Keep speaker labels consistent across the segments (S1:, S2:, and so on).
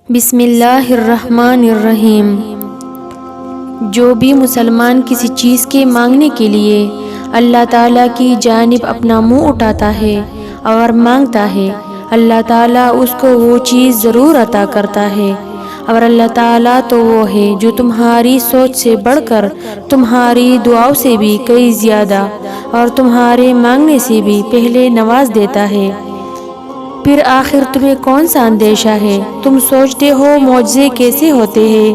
S1: بسم اللہ الرحمن الرحیم۔ جو بھی مسلمان کسی چیز کے مانگنے کے لیے اللہ تعالیٰ کی جانب اپنا منہ اٹھاتا ہے اور مانگتا ہے، اللہ تعالیٰ اس کو وہ چیز ضرور عطا کرتا ہے، اور اللہ تعالیٰ تو وہ ہے جو تمہاری سوچ سے بڑھ کر تمہاری دعاؤں سے بھی کئی زیادہ اور تمہارے مانگنے سے بھی پہلے نواز دیتا ہے۔ پھر آخر تمہیں کون سا اندیشہ ہے؟ تم سوچتے ہو معجزے کیسے ہوتے ہیں؟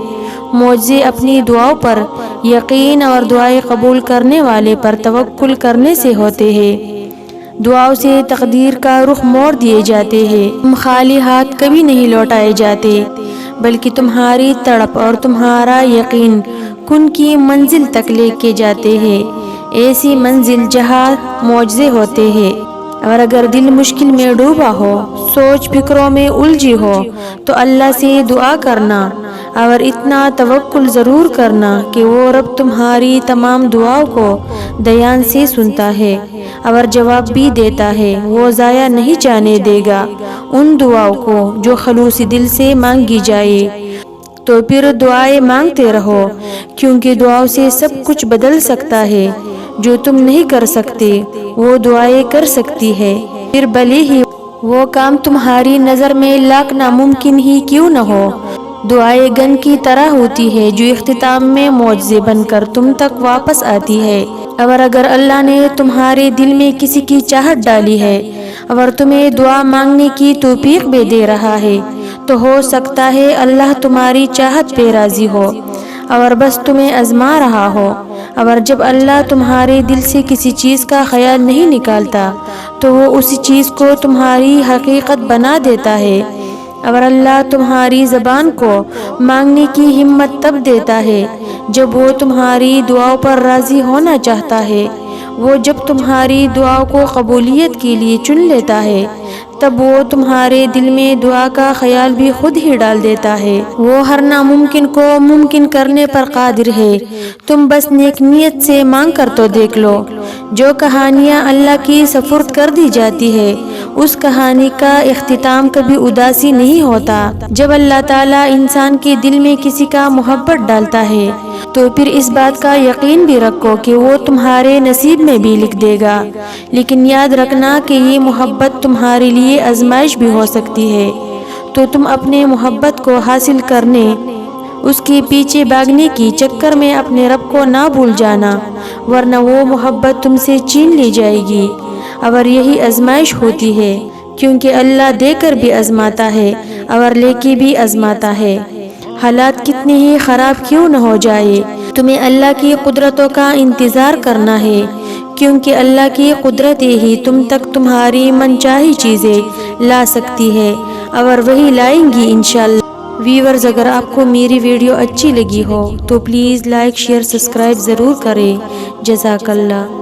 S1: معجزے اپنی دعاؤں پر یقین اور دعائیں قبول کرنے والے پر توکل کرنے سے ہوتے ہیں۔ دعاؤں سے تقدیر کا رخ موڑ دیے جاتے ہیں۔ تم خالی ہاتھ کبھی نہیں لوٹائے جاتے، بلکہ تمہاری تڑپ اور تمہارا یقین کن کی منزل تک لے کے جاتے ہیں، ایسی منزل جہاں معجزے ہوتے ہیں۔ اور اگر دل مشکل میں ڈوبا ہو، سوچ فکروں میں الجھی ہو، تو اللہ سے دعا کرنا اور اتنا توکل ضرور کرنا کہ وہ رب تمہاری تمام دعاؤں کو دھیان سے سنتا ہے اور جواب بھی دیتا ہے۔ وہ ضائع نہیں جانے دے گا ان دعاؤں کو جو خلوص دل سے مانگی جائے۔ تو پھر دعائیں مانگتے رہو، کیونکہ دعاؤں سے سب کچھ بدل سکتا ہے۔ جو تم نہیں کر سکتے وہ دعائیں کر سکتی ہے، پھر بھلے ہی وہ کام تمہاری نظر میں لاکھ ناممکن ہی کیوں نہ ہو۔ دعائیں گن کی طرح ہوتی ہے جو اختتام میں معجزے بن کر تم تک واپس آتی ہے۔ اور اگر اللہ نے تمہارے دل میں کسی کی چاہت ڈالی ہے اور تمہیں دعا مانگنے کی توفیق بھی دے رہا ہے، تو ہو سکتا ہے اللہ تمہاری چاہت پہ راضی ہو اور بس تمہیں آزما رہا ہو۔ اور جب اللہ تمہارے دل سے کسی چیز کا خیال نہیں نکالتا تو وہ اسی چیز کو تمہاری حقیقت بنا دیتا ہے۔ اور اللہ تمہاری زبان کو مانگنے کی ہمت تب دیتا ہے جب وہ تمہاری دعاؤں پر راضی ہونا چاہتا ہے۔ وہ جب تمہاری دعاؤں کو قبولیت کے لیے چن لیتا ہے، تب وہ تمہارے دل میں دعا کا خیال بھی خود ہی ڈال دیتا ہے۔ وہ ہر ناممکن کو ممکن کرنے پر قادر ہے، تم بس نیک نیت سے مانگ کر تو دیکھ لو۔ جو کہانیاں اللہ کی سپرد کر دی جاتی ہے، اس کہانی کا اختتام کبھی اداسی نہیں ہوتا۔ جب اللہ تعالیٰ انسان کے دل میں کسی کا محبت ڈالتا ہے تو پھر اس بات کا یقین بھی رکھو کہ وہ تمہارے نصیب میں بھی لکھ دے گا۔ لیکن یاد رکھنا کہ یہ محبت تمہارے لیے آزمائش بھی ہو سکتی ہے، تو تم اپنے محبت کو حاصل کرنے، اس کے پیچھے بھاگنے کی چکر میں اپنے رب کو نہ بھول جانا، ورنہ وہ محبت تم سے چھین لی جائے گی۔ اور یہی آزمائش ہوتی ہے، کیونکہ اللہ دے کر بھی آزماتا ہے اور لے کے بھی آزماتا ہے۔ حالات کتنے ہی خراب کیوں نہ ہو جائے، تمہیں اللہ کی قدرتوں کا انتظار کرنا ہے، کیونکہ اللہ کی قدرت ہی تم تک تمہاری منچاہی چیزیں لا سکتی ہے، اور وہی لائیں گی انشاءاللہ۔ ویورز، اگر آپ کو میری ویڈیو اچھی لگی ہو تو پلیز لائک، شیئر، سبسکرائب ضرور کریں۔ جزاک اللہ۔